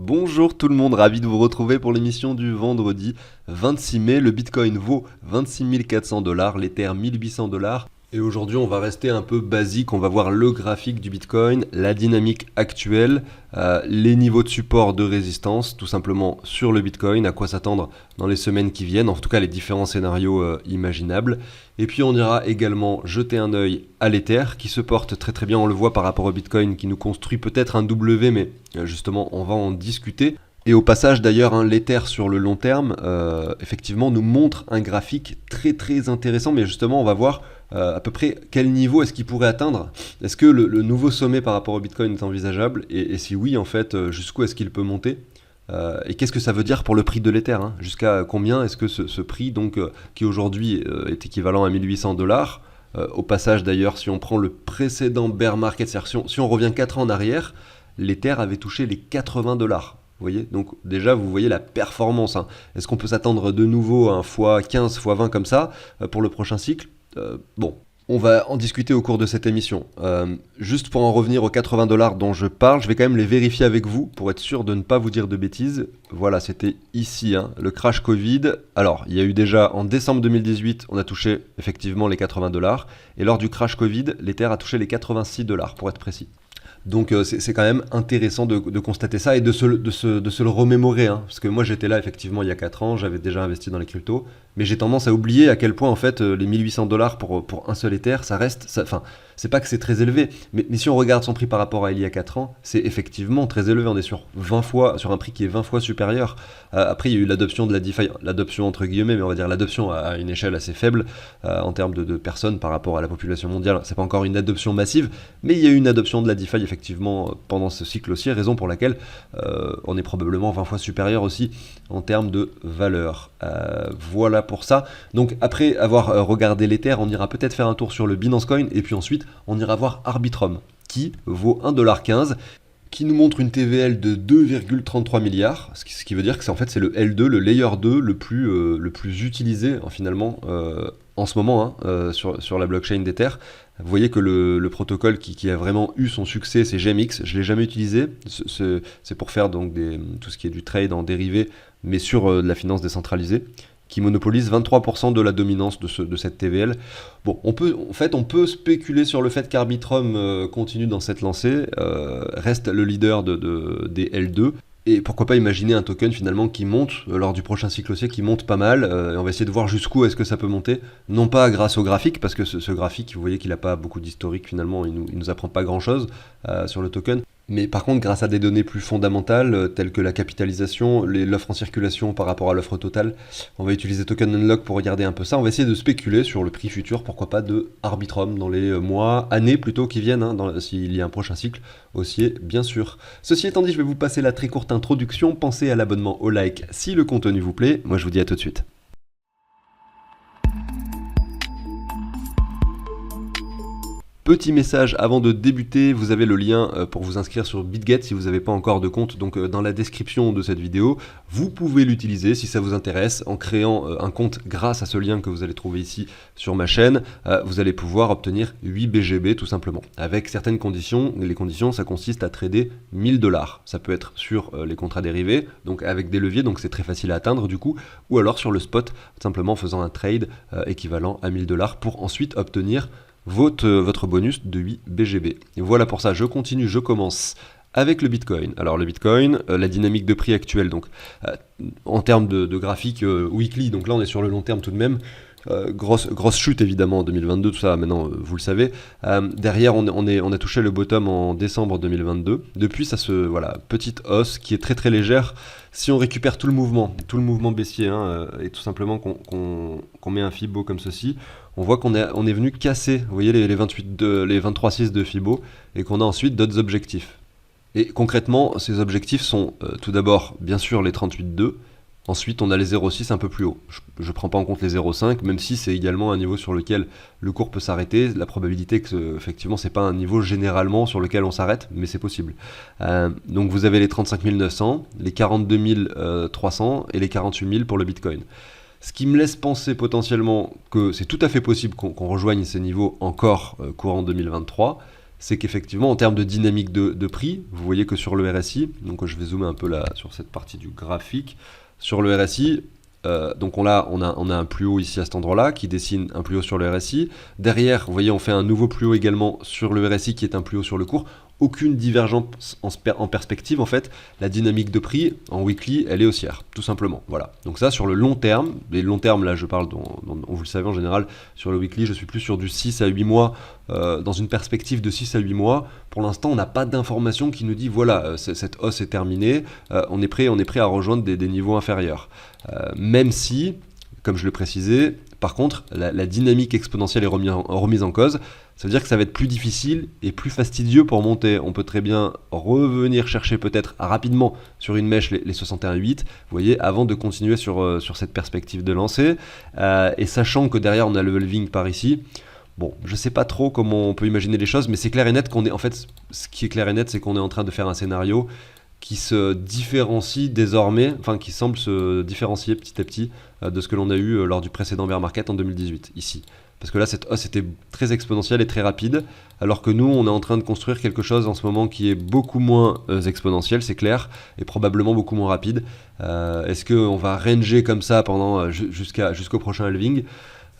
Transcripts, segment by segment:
Bonjour tout le monde, ravi de vous retrouver pour l'émission du vendredi 26 mai. Le Bitcoin vaut 26 400 $, l'Ether 1800 $. Et aujourd'hui, on va rester un peu basique. On va voir le graphique du Bitcoin, la dynamique actuelle, les niveaux de support, de résistance, tout simplement sur le Bitcoin, à quoi s'attendre dans les semaines qui viennent, en tout cas les différents scénarios imaginables. Et puis on ira également jeter un œil à l'Ether qui se porte très très bien. On le voit par rapport au Bitcoin qui nous construit peut-être un W, mais justement on va en discuter. Et au passage d'ailleurs, l'Ether sur le long terme, effectivement, nous montre un graphique très très intéressant, mais justement on va voir à peu près quel niveau est-ce qu'il pourrait atteindre. Est-ce que le nouveau sommet par rapport au Bitcoin est envisageable et si oui, en fait, jusqu'où est-ce qu'il peut monter et qu'est-ce que ça veut dire pour le prix de l'Ether, jusqu'à combien est-ce que ce prix, donc, qui aujourd'hui est équivalent à 1800 $, au passage d'ailleurs, si on prend le précédent bear market, c'est-à-dire si on revient 4 ans en arrière, l'Ether avait touché les 80 $. Vous voyez, donc déjà vous voyez la performance. Est-ce qu'on peut s'attendre de nouveau à un x15, x20 comme ça pour le prochain cycle? Bon, on va en discuter au cours de cette émission. Juste pour en revenir aux 80 $ dont je parle, je vais quand même les vérifier avec vous pour être sûr de ne pas vous dire de bêtises. Voilà, c'était ici, le crash Covid. Alors, il y a eu déjà en décembre 2018, on a touché effectivement les 80 $. Et lors du crash Covid, l'Ether a touché les 86 $ pour être précis. Donc c'est quand même intéressant de constater ça et de se le remémorer. Parce que moi j'étais là effectivement il y a 4 ans, j'avais déjà investi dans les cryptos, mais j'ai tendance à oublier à quel point en fait les 1800 $ pour un seul Ether, ça reste... Enfin, c'est pas que c'est très élevé, mais si on regarde son prix par rapport à il y a 4 ans, c'est effectivement très élevé. On est sur 20 fois, sur un prix qui est 20 fois supérieur. Après il y a eu l'adoption de la DeFi, l'adoption entre guillemets, mais on va dire l'adoption à une échelle assez faible en termes de personnes par rapport à la population mondiale. C'est pas encore une adoption massive, mais il y a eu une adoption de la DeFi effectivement pendant ce cycle aussi, raison pour laquelle on est probablement 20 fois supérieur aussi en termes de valeur. Voilà pour ça. Donc après avoir regardé l'Ether, on ira peut-être faire un tour sur le Binance Coin et puis ensuite on ira voir Arbitrum qui vaut 1,15 $, qui nous montre une TVL de 2,33 milliards, ce qui veut dire que c'est le L2, le Layer 2 le plus utilisé finalement en ce moment sur la blockchain d'Ether. Vous voyez que le protocole qui a vraiment eu son succès, c'est GMX. Je ne l'ai jamais utilisé. C'est pour faire donc tout ce qui est du trade en dérivé, mais sur de la finance décentralisée, qui monopolise 23% de la dominance de cette TVL. Bon, on peut spéculer sur le fait qu'Arbitrum continue dans cette lancée, reste le leader des L2. Et pourquoi pas imaginer un token finalement qui monte lors du prochain cycle haussier, qui monte pas mal, et on va essayer de voir jusqu'où est-ce que ça peut monter, non pas grâce au graphique, parce que ce graphique, vous voyez qu'il n'a pas beaucoup d'historique finalement, il nous apprend pas grand chose sur le token, mais par contre grâce à des données plus fondamentales, telles que la capitalisation, l'offre en circulation par rapport à l'offre totale, on va utiliser Token Unlock pour regarder un peu ça, on va essayer de spéculer sur le prix futur, pourquoi pas de Arbitrum dans les mois, années plutôt qui viennent, s'il y a un prochain cycle haussier bien sûr. Ceci étant dit, je vais vous passer la très courte introduction, pensez à l'abonnement, au like si le contenu vous plaît, moi je vous dis à tout de suite. Petit message avant de débuter, vous avez le lien pour vous inscrire sur BitGet si vous n'avez pas encore de compte, donc dans la description de cette vidéo. Vous pouvez l'utiliser si ça vous intéresse en créant un compte grâce à ce lien que vous allez trouver ici sur ma chaîne. Vous allez pouvoir obtenir 8 BGB tout simplement, avec certaines conditions. Les conditions, ça consiste à trader 1000 $. Ça peut être sur les contrats dérivés, donc avec des leviers, donc c'est très facile à atteindre du coup, ou alors sur le spot, simplement en faisant un trade équivalent à 1000 $ pour ensuite obtenir votre bonus de 8 BGB. Et voilà pour ça, je continue, je commence avec le Bitcoin. Alors le Bitcoin, la dynamique de prix actuelle, donc en termes de graphique weekly, donc là on est sur le long terme tout de même, grosse chute évidemment en 2022, tout ça maintenant vous le savez. Derrière on a touché le bottom en décembre 2022. Depuis ça petite hausse qui est très très légère. Si on récupère tout le mouvement baissier et tout simplement qu'on met un Fibo comme ceci, on voit qu'on est venu casser, vous voyez les 23,6 de Fibo et qu'on a ensuite d'autres objectifs. Et concrètement, ces objectifs sont tout d'abord bien sûr les 38,2. Ensuite, on a les 0,6 un peu plus haut. Je ne prends pas en compte les 0,5, même si c'est également un niveau sur lequel le cours peut s'arrêter. La probabilité que, effectivement, c'est pas un niveau généralement sur lequel on s'arrête, mais c'est possible. Donc vous avez les 35 900, les 42 300 et les 48 000 pour le Bitcoin. Ce qui me laisse penser potentiellement que c'est tout à fait possible qu'on rejoigne ces niveaux encore courant 2023. c'est qu'effectivement en termes de dynamique de prix, vous voyez que sur le RSI, donc je vais zoomer un peu là sur cette partie du graphique, sur le RSI, donc on a un plus haut ici à cet endroit-là qui dessine un plus haut sur le RSI. Derrière, vous voyez, on fait un nouveau plus haut également sur le RSI qui est un plus haut sur le cours. Aucune divergence en perspective en fait. La dynamique de prix en weekly, elle est haussière, tout simplement. Voilà. Donc ça sur le long terme, les longs termes là je parle, vous le savez en général, sur le weekly je suis plus sur du 6 à 8 mois, dans une perspective de 6 à 8 mois. Pour l'instant on n'a pas d'information qui nous dit voilà, cette hausse est terminée, on est prêt à rejoindre des niveaux inférieurs. Même si, comme je le précisais, par contre, la dynamique exponentielle est remise en cause. Ça veut dire que ça va être plus difficile et plus fastidieux pour monter. On peut très bien revenir chercher peut-être rapidement sur une mèche les 61,8, vous voyez, avant de continuer sur cette perspective de lancer. Et sachant que derrière on a le leveling par ici, bon, je sais pas trop comment on peut imaginer les choses, mais c'est clair et net qu'on est, en fait, ce qui est clair et net, c'est qu'on est en train de faire un scénario qui se différencie désormais, enfin qui semble se différencier petit à petit de ce que l'on a eu lors du précédent bear market en 2018, ici. Parce que là, cette hausse était très exponentielle et très rapide, alors que nous, on est en train de construire quelque chose en ce moment qui est beaucoup moins exponentiel, c'est clair, et probablement beaucoup moins rapide. Est-ce qu'on va ranger comme ça pendant jusqu'au prochain halving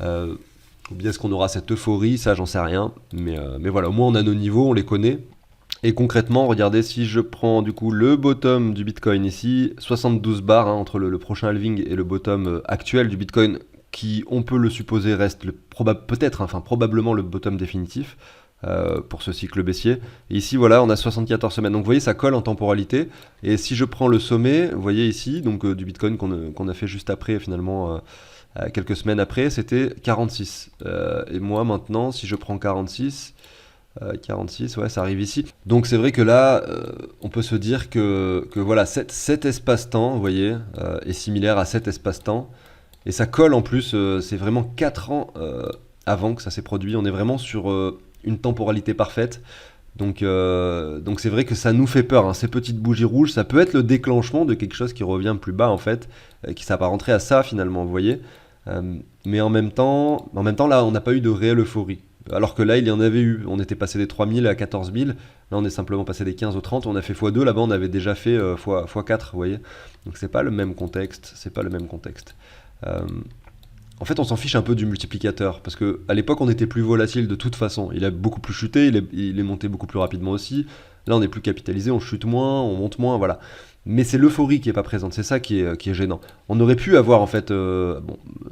ou bien est-ce qu'on aura cette euphorie? Ça, j'en sais rien. Mais voilà, au moins on a nos niveaux, on les connaît. Et concrètement, regardez, si je prends du coup le bottom du Bitcoin ici, 72 bars entre le prochain halving et le bottom actuel du Bitcoin, qui, on peut le supposer, reste probablement le bottom définitif pour ce cycle baissier. Et ici, voilà, on a 74 semaines. Donc vous voyez, ça colle en temporalité. Et si je prends le sommet, vous voyez ici, donc du Bitcoin qu'on a fait juste après, finalement, quelques semaines après, c'était 46. Et moi, maintenant, si je prends 46... 46, ouais, ça arrive ici. Donc c'est vrai que là, on peut se dire que voilà, cet espace-temps, vous voyez, est similaire à cet espace-temps. Et ça colle en plus, c'est vraiment 4 ans avant que ça s'est produit. On est vraiment sur une temporalité parfaite. Donc c'est vrai que ça nous fait peur, hein. Ces petites bougies rouges, ça peut être le déclenchement de quelque chose qui revient plus bas, en fait, qui s'apparenterait à ça finalement, vous voyez. Mais en même temps, là, on n'a pas eu de réelle euphorie. Alors que là, il y en avait eu. On était passé des 3000 à 14 000. Là, on est simplement passé des 15 aux 30. On a fait x2. Là-bas, on avait déjà fait x4, vous voyez. Donc, c'est pas le même contexte. En fait, on s'en fiche un peu du multiplicateur. Parce qu'à l'époque, on était plus volatile de toute façon. Il a beaucoup plus chuté. Il est monté beaucoup plus rapidement aussi. Là, on est plus capitalisé. On chute moins. On monte moins. Voilà. Mais c'est l'euphorie qui n'est pas présente, c'est ça qui est gênant. On aurait pu avoir en fait,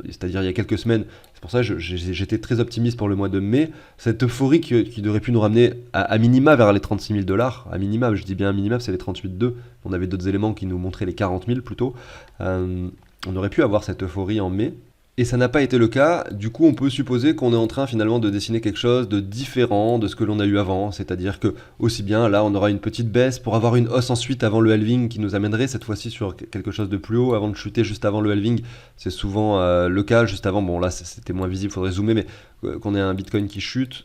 c'est-à-dire il y a quelques semaines, c'est pour ça que j'étais très optimiste pour le mois de mai, cette euphorie qui aurait pu nous ramener à minima vers les 36 000 $, à minima, je dis bien à minima, c'est les 38,2, on avait d'autres éléments qui nous montraient les 40 000 plutôt, on aurait pu avoir cette euphorie en mai. Et ça n'a pas été le cas, du coup on peut supposer qu'on est en train finalement de dessiner quelque chose de différent de ce que l'on a eu avant, c'est-à-dire que aussi bien là on aura une petite baisse pour avoir une hausse ensuite avant le halving qui nous amènerait cette fois-ci sur quelque chose de plus haut avant de chuter juste avant le halving, c'est souvent le cas juste avant, bon là c'était moins visible, faudrait zoomer, mais qu'on ait un Bitcoin qui chute,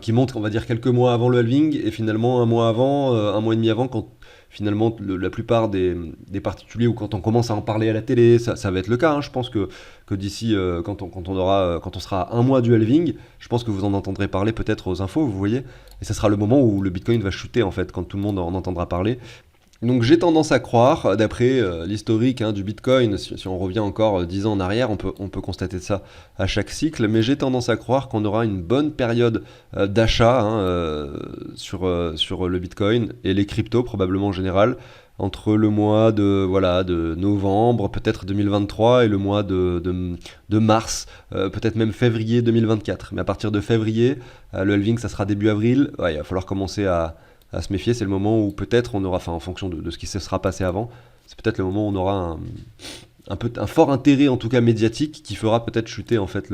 qui monte on va dire quelques mois avant le halving et finalement un mois avant, un mois et demi avant quand finalement la plupart des particuliers ou quand on commence à en parler à la télé, ça va être le cas, hein. Je pense que d'ici quand on sera à un mois du halving, je pense que vous en entendrez parler peut-être aux infos, vous voyez, et ça sera le moment où le Bitcoin va chuter en fait, quand tout le monde en entendra parler. Donc j'ai tendance à croire, d'après l'historique du Bitcoin, si on revient encore 10 ans en arrière, on peut constater ça à chaque cycle, mais j'ai tendance à croire qu'on aura une bonne période d'achat sur le Bitcoin et les cryptos probablement en général, entre le mois de novembre, peut-être 2023, et le mois de mars, peut-être même février 2024. Mais à partir de février, le halving ça sera début avril, ouais, il va falloir commencer à se méfier, c'est le moment où peut-être on aura, en fonction de ce qui se sera passé avant, c'est peut-être le moment où on aura un fort intérêt en tout cas médiatique qui fera peut-être chuter en fait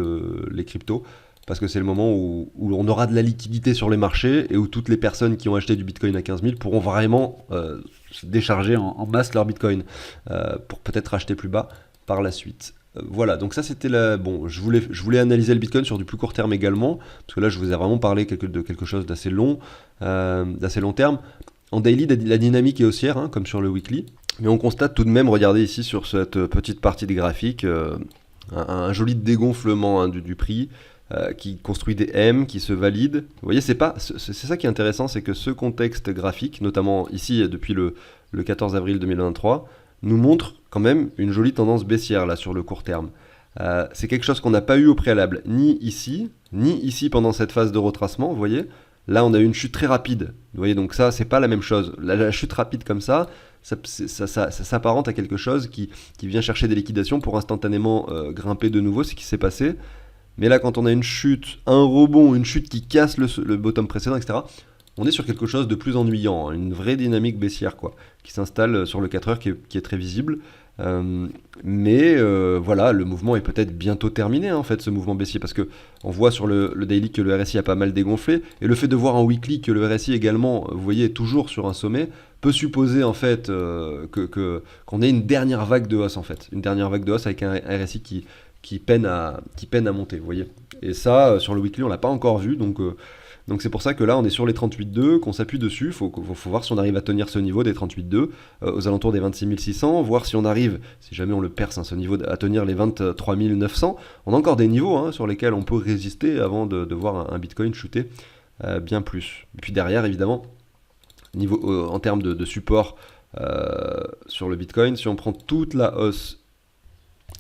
les cryptos, parce que c'est le moment où on aura de la liquidité sur les marchés et où toutes les personnes qui ont acheté du Bitcoin à 15 000 pourront vraiment décharger en masse leur Bitcoin pour peut-être acheter plus bas par la suite. Voilà, donc ça c'était je voulais analyser le Bitcoin sur du plus court terme également, parce que là je vous ai vraiment parlé de quelque chose d'assez long terme. En daily, la dynamique est haussière, comme sur le weekly, mais on constate tout de même, regardez ici sur cette petite partie des graphiques, un joli dégonflement du prix. qui construit des M, qui se valide. Vous voyez, c'est ça qui est intéressant, c'est que ce contexte graphique, notamment ici depuis le 14 avril 2023, nous montre quand même une jolie tendance baissière là sur le court terme. C'est quelque chose qu'on n'a pas eu au préalable, ni ici pendant cette phase de retracement, vous voyez. Là, on a eu une chute très rapide. Vous voyez, donc ça, c'est pas la même chose. La chute rapide comme ça s'apparente à quelque chose qui vient chercher des liquidations pour instantanément grimper de nouveau, c'est ce qui s'est passé. Mais là, quand on a une chute, un rebond, une chute qui casse le bottom précédent, etc., on est sur quelque chose de plus ennuyant, une vraie dynamique baissière, quoi, qui s'installe sur le 4 heures qui est très visible. Mais voilà, le mouvement est peut-être bientôt terminé, en fait, ce mouvement baissier, parce que on voit sur le daily que le RSI a pas mal dégonflé, et le fait de voir en weekly que le RSI également, vous voyez, est toujours sur un sommet, peut supposer en fait qu'on ait une dernière vague de hausse, en fait, une dernière vague de hausse avec un RSI qui peine à monter, vous voyez. Et ça, sur le weekly, on l'a pas encore vu, donc c'est pour ça que là, on est sur les 38,2, qu'on s'appuie dessus. Faut voir si on arrive à tenir ce niveau des 38,2 aux alentours des 26 600, voir si on arrive, si jamais on le perce, ce niveau, à tenir les 23 900. On a encore des niveaux sur lesquels on peut résister avant de voir un Bitcoin chuter bien plus. Et puis derrière, évidemment, en termes de support sur le Bitcoin, si on prend toute la hausse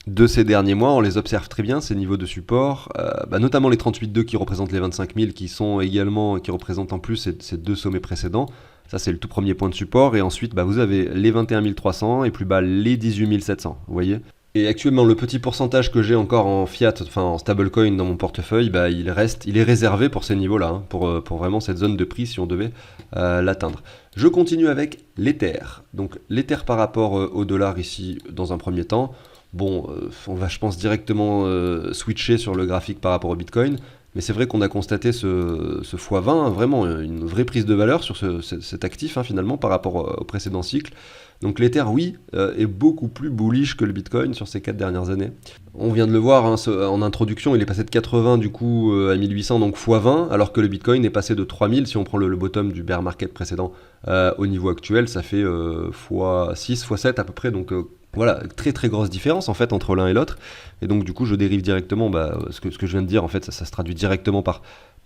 de ces derniers mois, on les observe très bien, ces niveaux de support, notamment les 38,2 qui représentent les 25 000, qui représentent en plus ces deux sommets précédents. Ça, c'est le tout premier point de support. Et ensuite, vous avez les 21 300 et plus bas les 18 700. Vous voyez ? Et actuellement, le petit pourcentage que j'ai encore en fiat, enfin en stablecoin dans mon portefeuille, il est réservé pour ces niveaux-là, pour vraiment cette zone de prix si on devait l'atteindre. Je continue avec l'Ether. Donc l'Ether par rapport au dollar ici, dans un premier temps. Bon, on va, je pense, directement switcher sur le graphique par rapport au Bitcoin, mais c'est vrai qu'on a constaté ce x20, vraiment une vraie prise de valeur sur cet actif, finalement, par rapport au précédent cycle. Donc l'Ether, oui, est beaucoup plus bullish que le Bitcoin sur ces 4 dernières années. On vient de le voir en introduction, il est passé de 80 du coup à 1800, donc x20, alors que le Bitcoin est passé de 3000, si on prend le bottom du bear market précédent au niveau actuel, ça fait x6, x7 à peu près, donc voilà, très très grosse différence en fait entre l'un et l'autre. Et donc du coup je dérive directement ce que je viens de dire, en fait ça se traduit directement par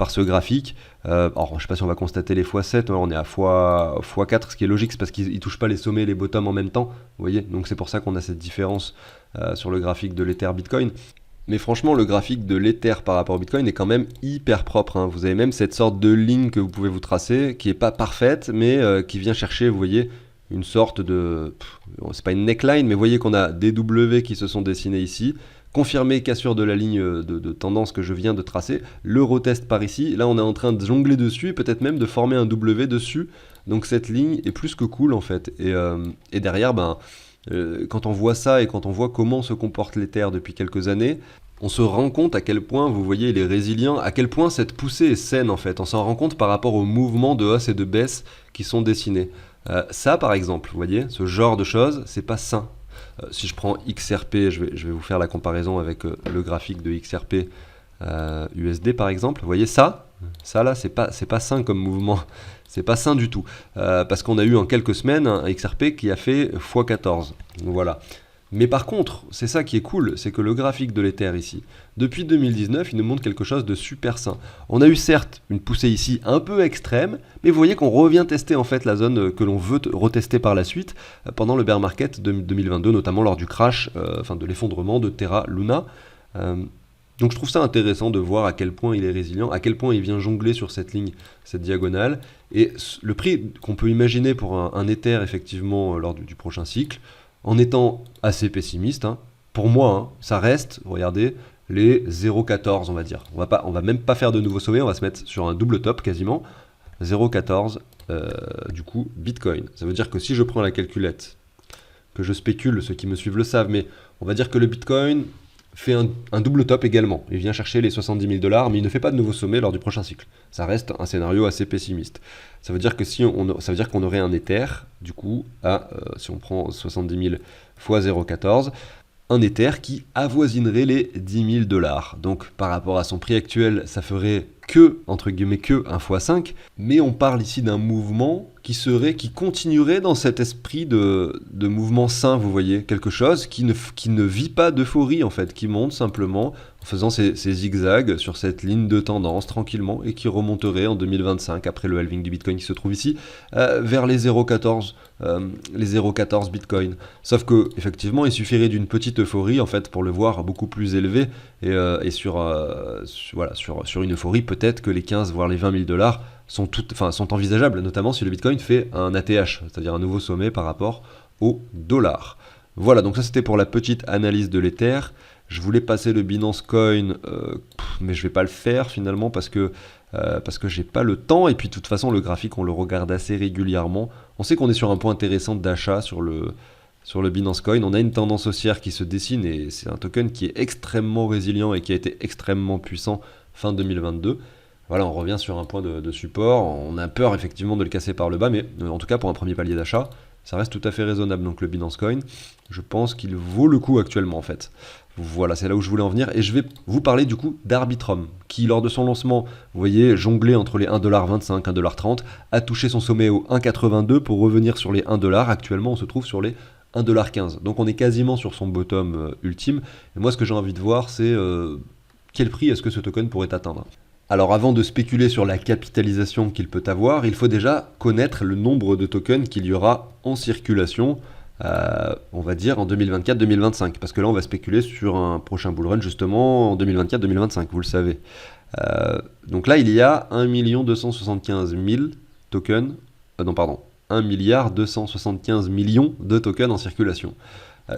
ce graphique. Alors je sais pas si on va constater les x7, on est à x4, ce qui est logique, c'est parce qu'ils ne touchent pas les sommets et les bottoms en même temps, vous voyez, donc c'est pour ça qu'on a cette différence sur le graphique de l'Ether Bitcoin. Mais franchement, le graphique de l'Ether par rapport au Bitcoin est quand même hyper propre. Vous avez même cette sorte de ligne que vous pouvez vous tracer, qui n'est pas parfaite, mais qui vient chercher, vous voyez, une sorte de... c'est pas une neckline, mais vous voyez qu'on a des W qui se sont dessinés ici, confirmé cassure de la ligne de tendance que je viens de tracer, l'eurotest par ici, là on est en train de jongler dessus, et peut-être même de former un W dessus, donc cette ligne est plus que cool en fait. Et derrière, quand on voit ça et quand on voit comment se comporte l'Ether depuis quelques années, on se rend compte à quel point, vous voyez, il est résilient, à quel point cette poussée est saine en fait, on s'en rend compte par rapport aux mouvements de hausse et de baisse qui sont dessinés. Ça par exemple, vous voyez, ce genre de choses, c'est pas sain. Si je prends XRP, je vais vous faire la comparaison avec le graphique de XRP USD par exemple, vous voyez ça là c'est pas sain comme mouvement, c'est pas sain du tout, parce qu'on a eu en quelques semaines un XRP qui a fait x14, donc voilà. Mais par contre, c'est ça qui est cool, c'est que le graphique de l'Ether ici, depuis 2019, il nous montre quelque chose de super sain. On a eu certes une poussée ici un peu extrême, mais vous voyez qu'on revient tester en fait la zone que l'on veut retester par la suite pendant le bear market de 2022, notamment lors du crash, de l'effondrement de Terra Luna. Donc je trouve ça intéressant de voir à quel point il est résilient, à quel point il vient jongler sur cette ligne, cette diagonale. Et le prix qu'on peut imaginer pour un Ether effectivement lors du prochain cycle, en étant assez pessimiste, pour moi, ça reste, regardez, les 0,14 on va dire. On va même pas faire de nouveau sommet, on va se mettre sur un double top quasiment, 0,14 du coup Bitcoin. Ça veut dire que si je prends la calculette, que je spécule, ceux qui me suivent le savent, mais on va dire que le Bitcoin fait un double top également. Il vient chercher les 70 000 $, mais il ne fait pas de nouveau sommet lors du prochain cycle. Ça reste un scénario assez pessimiste. Ça veut dire que ça veut dire qu'on aurait un Ether, du coup, si on prend 70 000 fois 0,14, un Ether qui avoisinerait les 10 000 $. Donc par rapport à son prix actuel, ça ferait entre guillemets, que 1 x 5, mais on parle ici d'un mouvement qui continuerait dans cet esprit de mouvement sain, vous voyez, quelque chose qui ne vit pas d'euphorie en fait, qui monte simplement en faisant ses zigzags sur cette ligne de tendance tranquillement et qui remonterait en 2025 après le halving du Bitcoin qui se trouve ici vers les 0,14 Bitcoin. Sauf que effectivement, il suffirait d'une petite euphorie en fait pour le voir beaucoup plus élevé et sur une euphorie peut-être que les 15 voire les 20 000 dollars sont envisageables, notamment si le Bitcoin fait un ATH, c'est-à-dire un nouveau sommet par rapport au dollar. Voilà, donc ça c'était pour la petite analyse de l'Ether. Je voulais passer le Binance Coin, mais je vais pas le faire finalement parce que j'ai pas le temps, et puis de toute façon le graphique on le regarde assez régulièrement. On sait qu'on est sur un point intéressant d'achat sur le Binance Coin. On a une tendance haussière qui se dessine et c'est un token qui est extrêmement résilient et qui a été extrêmement puissant fin 2022. Voilà, on revient sur un point de support. On a peur effectivement de le casser par le bas, mais en tout cas pour un premier palier d'achat, ça reste tout à fait raisonnable. Donc le Binance Coin, je pense qu'il vaut le coup actuellement en fait. Voilà, c'est là où je voulais en venir. Et je vais vous parler du coup d'Arbitrum, qui lors de son lancement, vous voyez, jonglait entre les 1,25$, 1,30$, a touché son sommet au 1,82$ pour revenir sur les 1$. Actuellement, on se trouve sur les 1,15$. Donc on est quasiment sur son bottom ultime. Et moi, ce que j'ai envie de voir, c'est quel prix est-ce que ce token pourrait atteindre. Alors avant de spéculer sur la capitalisation qu'il peut avoir, il faut déjà connaître le nombre de tokens qu'il y aura en circulation, on va dire en 2024-2025, parce que là on va spéculer sur un prochain bull run justement en 2024-2025, vous le savez. Donc là il y a 1 275 000 tokens, 1 275 millions de tokens en circulation.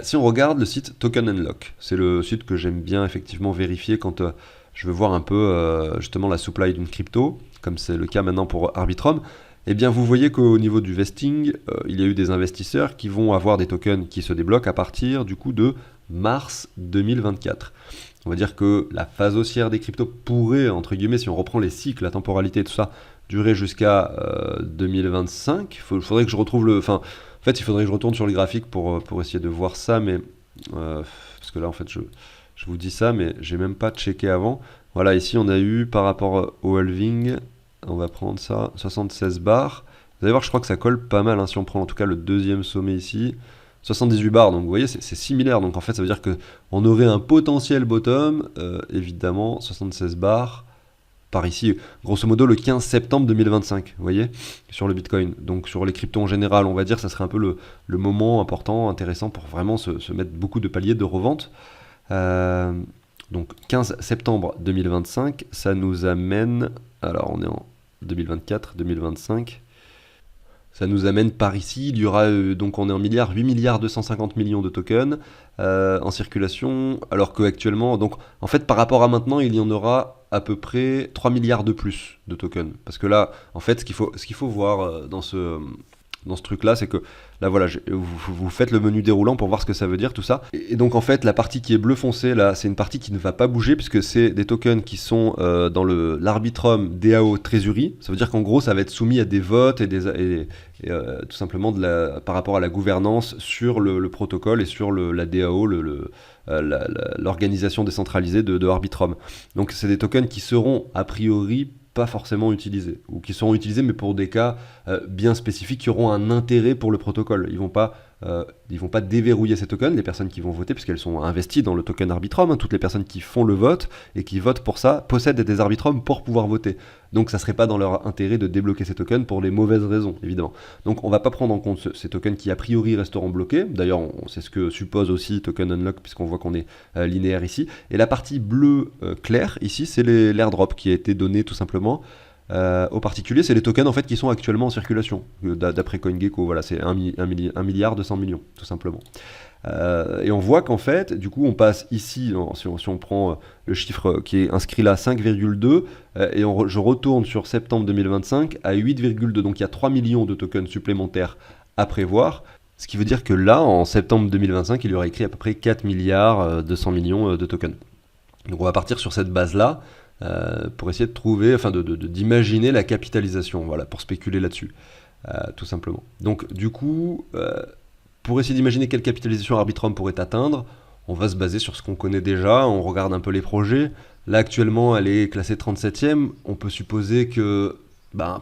Si on regarde le site Token Unlock, c'est le site que j'aime bien effectivement vérifier quand je veux voir un peu justement la supply d'une crypto, comme c'est le cas maintenant pour Arbitrum. Eh bien vous voyez qu'au niveau du vesting, il y a eu des investisseurs qui vont avoir des tokens qui se débloquent à partir du coup de mars 2024. On va dire que la phase haussière des cryptos pourrait, entre guillemets, si on reprend les cycles, la temporalité et tout ça, durer jusqu'à 2025. Il faudrait que je retrouve le... Enfin, en fait, il faudrait que je retourne sur le graphique pour essayer de voir ça, mais... parce que là, en fait, je vous dis ça, mais j'ai même pas checké avant. Voilà, ici, on a eu, par rapport au halving, on va prendre ça, 76 bars. Vous allez voir, je crois que ça colle pas mal, hein, si on prend en tout cas le deuxième sommet ici. 78 bars, donc vous voyez, c'est similaire. Donc en fait, ça veut dire qu'on aurait un potentiel bottom, évidemment, 76 bars, par ici, grosso modo le 15 septembre 2025, vous voyez, sur le Bitcoin. Donc sur les cryptos en général, on va dire, ça serait un peu le moment important, intéressant pour vraiment se mettre beaucoup de paliers de revente. Donc 15 septembre 2025, ça nous amène, alors on est en 2024, 2025, ça nous amène par ici, il y aura, donc on est en 8 250 millions de tokens en circulation, alors qu'actuellement, donc en fait par rapport à maintenant, il y en aura à peu près 3 milliards de plus de tokens. Parce que là, en fait, ce qu'il faut voir dans ce truc-là, c'est que là, voilà, vous faites le menu déroulant pour voir ce que ça veut dire, tout ça. Et donc, en fait, la partie qui est bleu foncé, là, c'est une partie qui ne va pas bouger, puisque c'est des tokens qui sont dans l'Arbitrum DAO Treasury. Ça veut dire qu'en gros, ça va être soumis à des votes et tout simplement par rapport à la gouvernance sur le protocole et sur la DAO, l'organisation décentralisée de Arbitrum. Donc, c'est des tokens qui seront, a priori, pas forcément utilisés, ou qui seront utilisés mais pour des cas bien spécifiques qui auront un intérêt pour le protocole. Ils vont pas déverrouiller ces tokens, les personnes qui vont voter, puisqu'elles sont investies dans le token Arbitrum, hein, toutes les personnes qui font le vote et qui votent pour ça possèdent des Arbitrum pour pouvoir voter. Donc ça serait pas dans leur intérêt de débloquer ces tokens pour les mauvaises raisons, évidemment. Donc on va pas prendre en compte ces tokens qui a priori resteront bloqués. D'ailleurs, c'est ce que suppose aussi Token Unlock, puisqu'on voit qu'on est linéaire ici. Et la partie bleue claire, ici, c'est l'airdrop qui a été donné tout simplement aux particuliers. C'est les tokens en fait qui sont actuellement en circulation. D'après CoinGecko, voilà, c'est 1 milliard 200 millions, tout simplement. Et on voit qu'en fait, du coup, on passe ici, si on prend le chiffre qui est inscrit là, 5,2, et je retourne sur septembre 2025 à 8,2. Donc il y a 3 millions de tokens supplémentaires à prévoir. Ce qui veut dire que là, en septembre 2025, il y aura écrit à peu près 4 milliards 200 millions de tokens. Donc on va partir sur cette base-là pour essayer de trouver, enfin d'imaginer la capitalisation, voilà, pour spéculer là-dessus, tout simplement. Donc du coup... pour essayer d'imaginer quelle capitalisation Arbitrum pourrait atteindre, on va se baser sur ce qu'on connaît déjà, on regarde un peu les projets. Là actuellement elle est classée 37e, on peut supposer que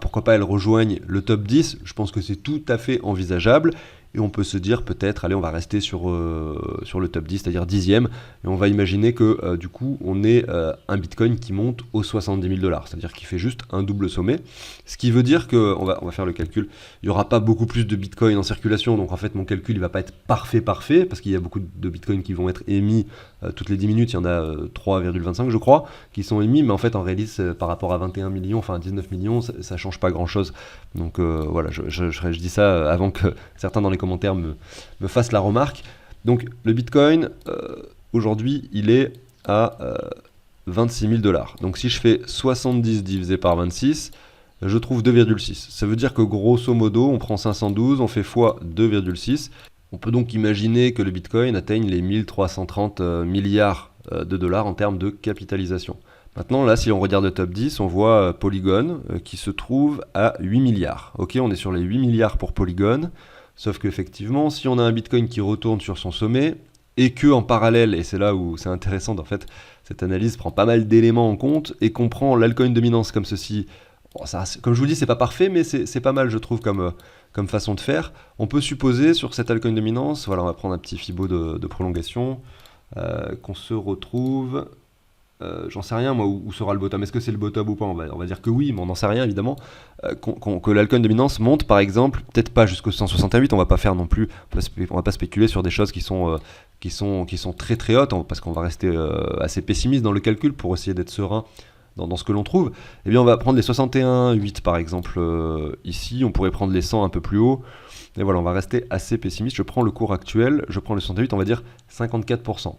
pourquoi pas elle rejoigne le top 10, je pense que c'est tout à fait envisageable. Et on peut se dire peut-être, allez, on va rester sur le top 10, c'est-à-dire 10e, et on va imaginer que du coup, on ait un Bitcoin qui monte aux 70 000 $, c'est-à-dire qu'il fait juste un double sommet. Ce qui veut dire que, on va faire le calcul, il n'y aura pas beaucoup plus de Bitcoin en circulation, donc en fait, mon calcul, il va pas être parfait, parce qu'il y a beaucoup de Bitcoin qui vont être émis toutes les 10 minutes, il y en a 3,25 je crois, qui sont émis, mais en fait, en réalité, par rapport à 21 millions, enfin 19 millions, ça change pas grand-chose. Donc voilà, je dis ça avant que certains dans les commentaires me fassent la remarque. Donc le Bitcoin, aujourd'hui, il est à 26 000 $. Donc si je fais 70 divisé par 26, je trouve 2,6. Ça veut dire que grosso modo, on prend 512, on fait fois 2,6. On peut donc imaginer que le Bitcoin atteigne les 1330 milliards de dollars en termes de capitalisation. Maintenant, là, si on regarde le top 10, on voit Polygon qui se trouve à 8 milliards. Ok, on est sur les 8 milliards pour Polygon. Sauf qu'effectivement, si on a un Bitcoin qui retourne sur son sommet, et que en parallèle, et c'est là où c'est intéressant, en fait, cette analyse prend pas mal d'éléments en compte, et qu'on prend l'altcoin dominance comme ceci, bon, ça, comme je vous dis, c'est pas parfait, mais c'est pas mal, je trouve, comme façon de faire. On peut supposer sur cette altcoin dominance, voilà, on va prendre un petit Fibo de prolongation, qu'on se retrouve... j'en sais rien moi où sera le bottom, est-ce que c'est le bottom ou pas, on va dire que oui, mais on n'en sait rien évidemment, que l'altcoin dominance monte par exemple, peut-être pas jusqu'au 168, on va pas faire non plus, on va pas spéculer sur des choses qui sont très très hautes, parce qu'on va rester assez pessimiste dans le calcul pour essayer d'être serein dans ce que l'on trouve. Eh bien on va prendre les 61,8 par exemple ici, on pourrait prendre les 100 un peu plus haut, et voilà, on va rester assez pessimiste. Je prends le cours actuel, je prends le 68, on va dire 54%.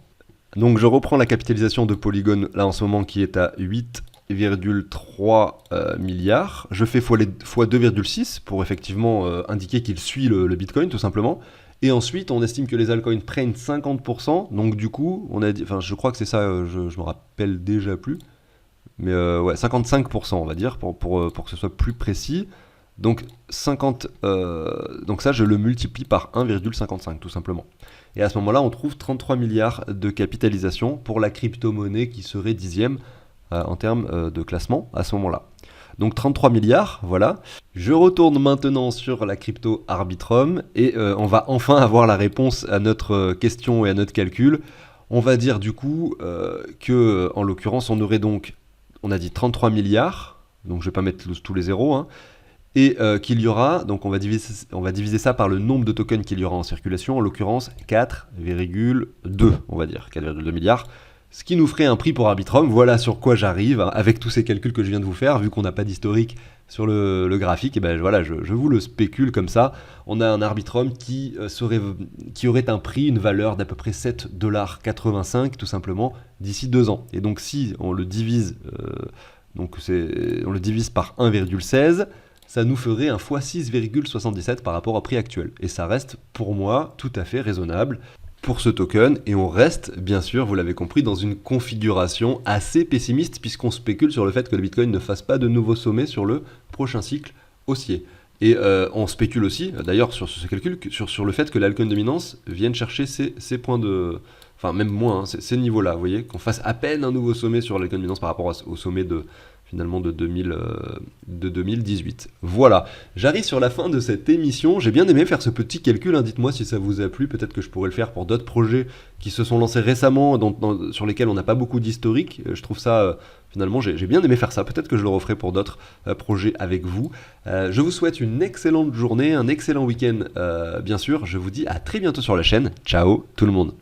Donc je reprends la capitalisation de Polygon là en ce moment qui est à 8,3 milliards. Je fais fois 2,6 pour effectivement indiquer qu'il suit le Bitcoin tout simplement. Et ensuite on estime que les altcoins prennent 50%. Donc du coup, on a dit, enfin je crois que c'est ça, je me rappelle déjà plus. Mais ouais, 55% on va dire pour que ce soit plus précis. Donc, donc ça, je le multiplie par 1,55 tout simplement. Et à ce moment-là, on trouve 33 milliards de capitalisation pour la crypto-monnaie qui serait 10e en termes de classement à ce moment-là. Donc 33 milliards, voilà. Je retourne maintenant sur la crypto Arbitrum et on va enfin avoir la réponse à notre question et à notre calcul. On va dire du coup que, en l'occurrence, on aurait donc, on a dit 33 milliards, donc je ne vais pas mettre tous les zéros, hein, et qu'il y aura, donc on va diviser ça par le nombre de tokens qu'il y aura en circulation, en l'occurrence 4,2, on va dire, 4,2 milliards, ce qui nous ferait un prix pour Arbitrum. Voilà sur quoi j'arrive, hein, avec tous ces calculs que je viens de vous faire, vu qu'on n'a pas d'historique sur le graphique, et ben voilà, je vous le spécule comme ça. On a un Arbitrum qui aurait un prix, une valeur d'à peu près 7,85$ tout simplement, d'ici 2 ans. Et donc si on le divise, on le divise par 1,16, ça nous ferait un x6,77 par rapport au prix actuel. Et ça reste, pour moi, tout à fait raisonnable pour ce token. Et on reste, bien sûr, vous l'avez compris, dans une configuration assez pessimiste, puisqu'on spécule sur le fait que le Bitcoin ne fasse pas de nouveau sommet sur le prochain cycle haussier. Et on spécule aussi, d'ailleurs, sur ce calcul, sur le fait que l'altcoin dominance vienne chercher ces points de... Enfin, même moins, hein, ces niveaux-là, vous voyez, qu'on fasse à peine un nouveau sommet sur l'altcoin dominance par rapport au sommet de 2018. Voilà, j'arrive sur la fin de cette émission. J'ai bien aimé faire ce petit calcul, hein. Dites-moi si ça vous a plu. Peut-être que je pourrais le faire pour d'autres projets qui se sont lancés récemment, sur lesquels on n'a pas beaucoup d'historique. Je trouve ça, finalement, j'ai bien aimé faire ça. Peut-être que je le referai pour d'autres projets avec vous. Je vous souhaite une excellente journée, un excellent week-end, bien sûr. Je vous dis à très bientôt sur la chaîne. Ciao tout le monde.